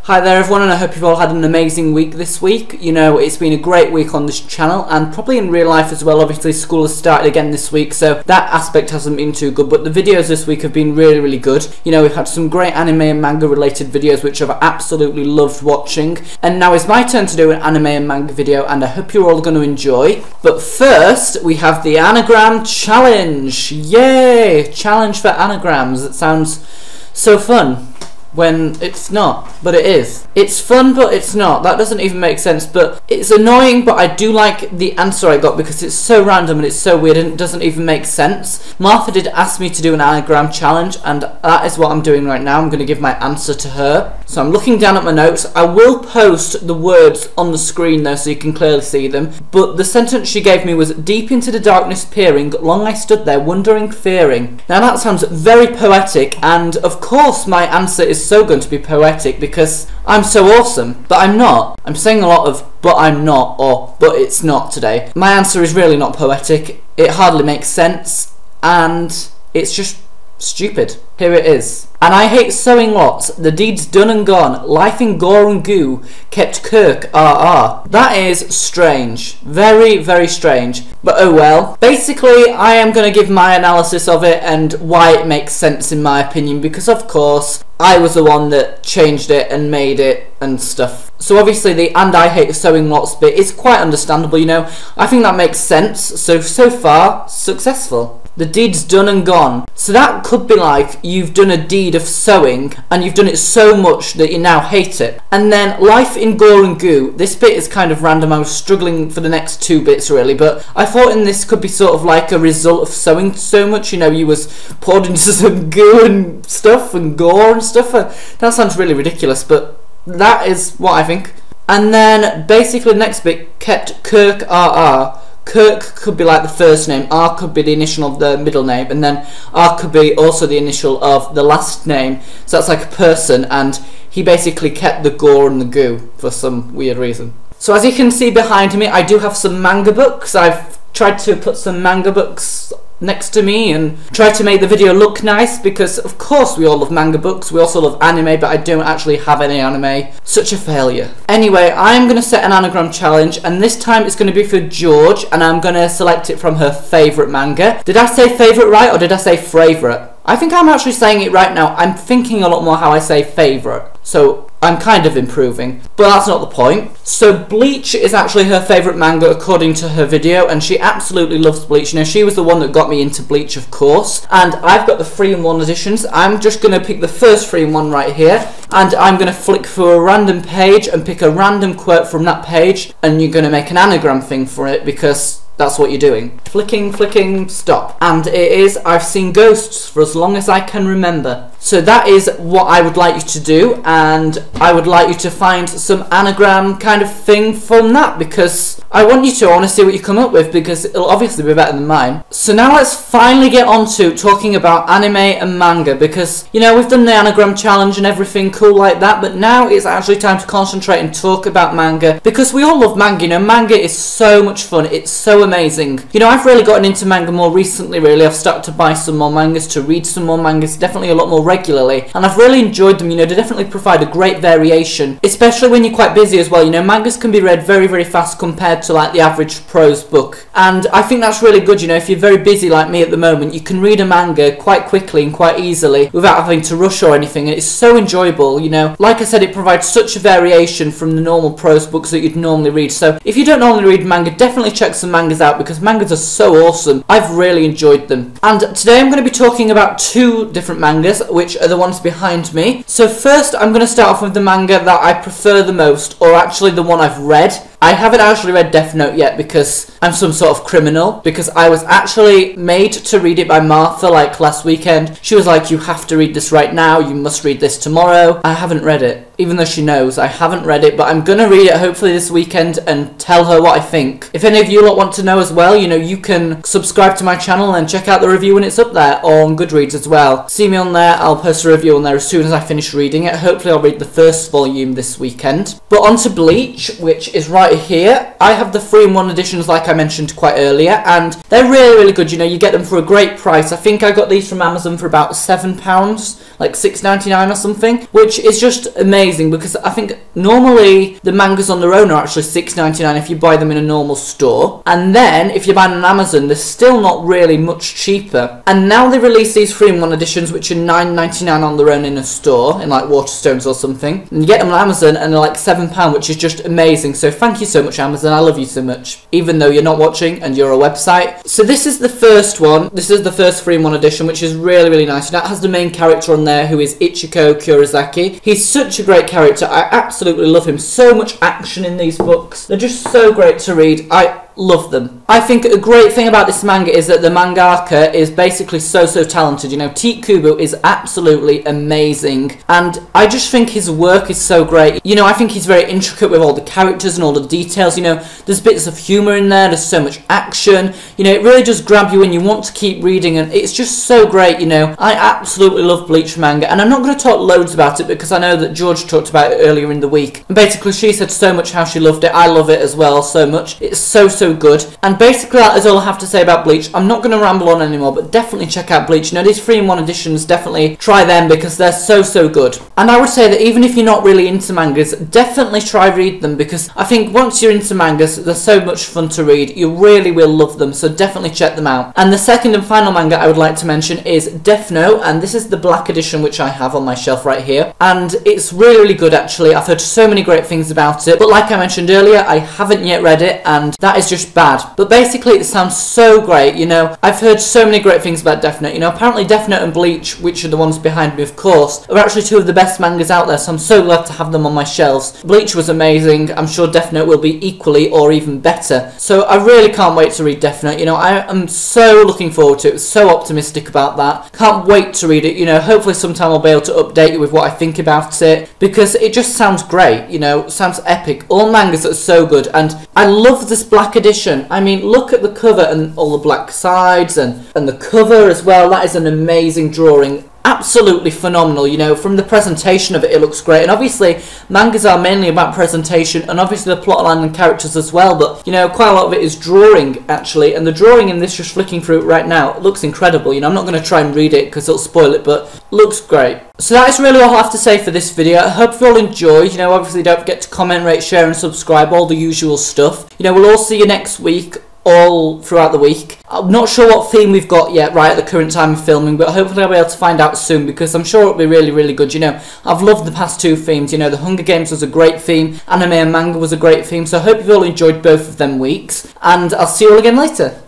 Hi there everyone, and I hope you've all had an amazing week this week. You know, it's been a great week on this channel, and probably in real life as well. Obviously school has started again this week, so that aspect hasn't been too good, but the videos this week have been really, really good. You know, we've had some great anime and manga related videos which I've absolutely loved watching, and now it's my turn to do an anime and manga video, and I hope you're all going to enjoy. But first, we have the Anagram Challenge. Yay! Challenge for anagrams. It sounds so fun when it's not, but it is. It's fun, but it's not. That doesn't even make sense, but it's annoying, but I do like the answer I got because it's so random and it's so weird and it doesn't even make sense. Martha did ask me to do an anagram challenge, and that is what I'm doing right now. I'm going to give my answer to her. So I'm looking down at my notes. I will post the words on the screen though so you can clearly see them, but the sentence she gave me was, "Deep into the darkness peering, long I stood there wondering, fearing." Now that sounds very poetic, and of course my answer is so going to be poetic because I'm so awesome, but I'm not. I'm saying a lot of "but I'm not" or "but it's not" today. My answer is really not poetic. It hardly makes sense, and it's just stupid. Here it is. "And I hate sewing lots, the deed's done and gone, life in gore and goo, kept Kirk R.R. That is strange. Very, very strange. But oh well. Basically, I am going to give my analysis of it and why it makes sense in my opinion, because of course, I was the one that changed it and made it and stuff. So obviously the "and I hate sewing lots" bit is quite understandable, you know. I think that makes sense. So far, successful. The deed's done and gone. So that could be like, you've done a deed of sewing and you've done it so much that you now hate it. And then life in gore and goo. This bit is kind of random. I was struggling for the next two bits really, but I thought in this could be sort of like a result of sewing so much. You know, you was poured into some goo and stuff and gore and stuff. That sounds really ridiculous, but that is what I think. And then basically the next bit, kept Kirk R.R. Kirk could be like the first name, R could be the initial of the middle name, and then R could be also the initial of the last name. So that's like a person, and he basically kept the gore and the goo for some weird reason. So as you can see behind me, I do have some manga books. I've tried to put some manga books next to me and try to make the video look nice because of course we all love manga books, we also love anime, but I don't actually have any anime. Such a failure. Anyway, I'm going to set an anagram challenge, and this time it's going to be for George, and I'm going to select it from her favourite manga. Did I say favourite right, or did I say favourite? I think I'm actually saying it right now. I'm thinking a lot more how I say favourite, so I'm kind of improving, but that's not the point. So Bleach is actually her favourite manga according to her video, and she absolutely loves Bleach. You know, she was the one that got me into Bleach, of course, and I've got the 3-in-1 editions. I'm just going to pick the first 3-in-1 right here, and I'm going to flick through a random page and pick a random quote from that page, and you're going to make an anagram thing for it because that's what you're doing. Flicking, flicking, stop. And it is, "I've seen ghosts for as long as I can remember." So that is what I would like you to do, and I would like you to find some anagram kind of thing from that, because I want to see what you come up with, because it'll obviously be better than mine. So now let's finally get on to talking about anime and manga, because, you know, we've done the anagram challenge and everything cool like that, but now it's actually time to concentrate and talk about manga, because we all love manga. You know, manga is so much fun. It's so amazing. You know, I've really gotten into manga more recently, really. I've started to buy some more mangas, to read some more mangas, definitely a lot more regularly, and I've really enjoyed them. You know, they definitely provide a great variation, especially when you're quite busy as well. You know, mangas can be read very, very fast compared to like the average prose book, and I think that's really good. You know, if you're very busy like me at the moment, you can read a manga quite quickly and quite easily without having to rush or anything, and it's so enjoyable. You know, like I said, it provides such a variation from the normal prose books that you'd normally read. So if you don't normally read manga, definitely check some mangas out, because mangas are so awesome. I've really enjoyed them. And today I'm going to be talking about two different mangas, which are the ones behind me. So first I'm going to start off with the manga that I prefer the most, or actually the one I've read. I haven't actually read Death Note yet because I'm some sort of criminal, because I was actually made to read it by Martha like last weekend. She was like, "You have to read this right now, you must read this tomorrow." I haven't read it. even though she knows I haven't read it, but I'm gonna read it hopefully this weekend and tell her what I think. If any of you lot want to know as well, you know, you can subscribe to my channel and check out the review when it's up there, or on Goodreads as well. See me on there, I'll post a review on there as soon as I finish reading it. Hopefully I'll read the first volume this weekend. But on to Bleach, which is right here. I have the 3-in-1 editions like I mentioned quite earlier, and they're really good. You know, you get them for a great price. I think I got these from Amazon for about £7, like $6.99 or something, which is just amazing because I think normally the mangas on their own are actually $6.99 if you buy them in a normal store, and then if you buy them on Amazon they're still not really much cheaper. And now they release these 3-in-1 editions which are $9.99 on their own in a store, in like Waterstones or something, and you get them on Amazon and they're like £7, which is just amazing. So thank you so much, Amazon, I love you so much, even though you're not watching and you're a website. So this is the first one, this is the first 3-in-1 edition, which is really nice. That has the main character on there who is Ichiko Kurosaki. He's such a great character, I absolutely love him. So much action in these books, they're just so great to read. I love them. I think a great thing about this manga is that the mangaka is basically so talented. You know, Tite Kubo is absolutely amazing, and I just think his work is so great. You know, I think he's very intricate with all the characters and all the details. You know, there's bits of humour in there, there's so much action. You know, it really does grab you and you want to keep reading, and it's just so great. You know, I absolutely love Bleach manga, and I'm not going to talk loads about it because I know that George talked about it earlier in the week, and basically she said so much how she loved it. I love it as well so much. It's so good. And basically that is all I have to say about Bleach. I'm not going to ramble on anymore, but definitely check out Bleach. You know, these 3-in-1 editions, definitely try them because they're so good. And I would say that even if you're not really into mangas, definitely try read them, because I think once you're into mangas, they're so much fun to read. You really will love them, so definitely check them out. And the second and final manga I would like to mention is Death Note, and this is the black edition which I have on my shelf right here. And it's really good actually. I've heard so many great things about it, but like I mentioned earlier, I haven't yet read it, and that is just bad. But basically it sounds so great. You know, I've heard so many great things about Death Note. You know, apparently Death Note and Bleach, which are the ones behind me of course, are actually 2 of the best mangas out there, so I'm so glad to have them on my shelves. Bleach was amazing, I'm sure Death Note will be equally or even better, so I really can't wait to read Death Note. You know, I am so looking forward to it, so optimistic about that. Can't wait to read it. You know, hopefully sometime I'll be able to update you with what I think about it, because it just sounds great. You know, sounds epic. All mangas are so good, and I love this black edition. I mean, look at the cover and all the black sides and the cover as well. That is an amazing drawing. Absolutely phenomenal. You know, from the presentation of it, it looks great. And obviously mangas are mainly about presentation and obviously the plotline and characters as well, but you know, quite a lot of it is drawing actually, and the drawing in this, just flicking through it right now, it looks incredible. You know, I'm not going to try and read it because it'll spoil it, but looks great. So that is really all I have to say for this video. I hope you all enjoyed. You know, obviously don't forget to comment, rate, share and subscribe, all the usual stuff. You know, we'll all see you next week, all throughout the week. I'm not sure what theme we've got yet right at the current time of filming, but hopefully I'll be able to find out soon, because I'm sure it'll be really good. You know, I've loved the past 2 themes. You know, the Hunger Games was a great theme, anime and manga was a great theme, so I hope you've all enjoyed both of them weeks, and I'll see you all again later.